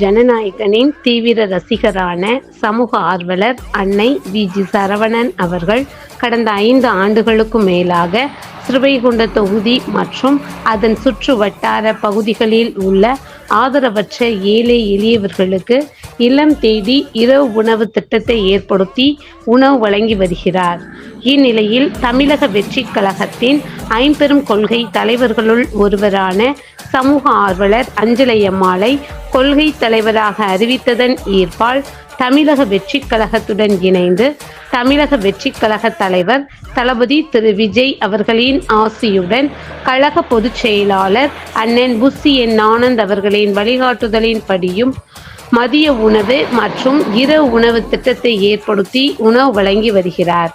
ஜனநாயகனின் தீவிர ரசிகரான சமூக ஆர்வலர் அன்னை வி.ஜி. சரவணன் அவர்கள் கடந்த 5 ஆண்டுகளுக்கு மேலாக ஸ்ரீவைகுண்ட தொகுதி மற்றும் அதன் சுற்று வட்டார பகுதிகளில் உள்ள ஆதரவற்ற ஏழை எளியவர்களுக்கு இல்லம் தேடி இரவு உணவு திட்டத்தை ஏற்படுத்தி உணவு வழங்கி வருகிறார். இந்நிலையில் தமிழக வெற்றிக் கழகத்தின் ஐம்பெரும் கொள்கை தலைவர்களுள் ஒருவரான சமூக ஆர்வலர் அஞ்சலையம்மாளை கொள்கை தலைவராக அறிவித்ததன் ஈர்ப்பால் தமிழக வெற்றிக் கழகத்துடன் இணைந்து தமிழக வெற்றிக் கழக தலைவர் தளபதி திரு விஜய் அவர்களின் ஆசியுடன் கழக பொதுச் செயலாளர் அண்ணன் புஸ்ஸி என் ஆனந்த் அவர்களின் வழிகாட்டுதலின்படியும் மதிய உணவு மற்றும் இரவு உணவு திட்டத்தை ஏற்படுத்தி உணவு வழங்கி வருகிறார்.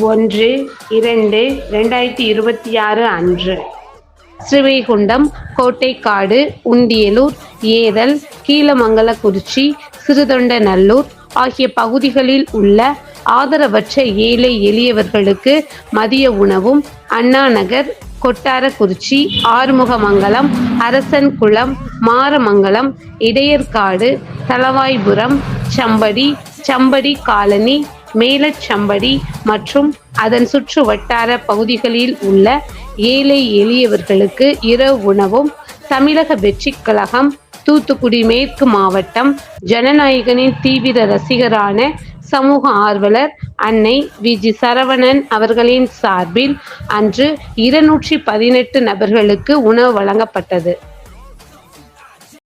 1/2/2026 அன்று ஸ்ரீவைகுண்டம், கோட்டைக்காடு, உண்டியலூர், ஏரல், கீழமங்கலக்குறிச்சி, சிறுதொண்டநல்லூர் ஆகிய பகுதிகளில் உள்ள ஆதரவற்ற ஏழை எளியவர்களுக்கு மதிய உணவும் அண்ணாநகர், கொட்டாரக்குறிச்சி, ஆறுமுகமங்கலம், அரசன்குளம், மாரமங்கலம், இடையர்காடு, தளவாய்புரம், சம்படி காலனி, மேலச்சம்படி மற்றும் அதன் சுற்று வட்டார பகுதிகளில் உள்ள ஏழை எளியவர்களுக்கு இரவு உணவும் தமிழக வெற்றிக் கழகம் தூத்துக்குடி மேற்கு மாவட்டம் ஜனநாயகனின் தீவிர ரசிகரான சமூக ஆர்வலர் அன்னை வி.ஜி. சரவணன் அவர்களின் சார்பில் அன்று 218 நபர்களுக்கு உணவு வழங்கப்பட்டது.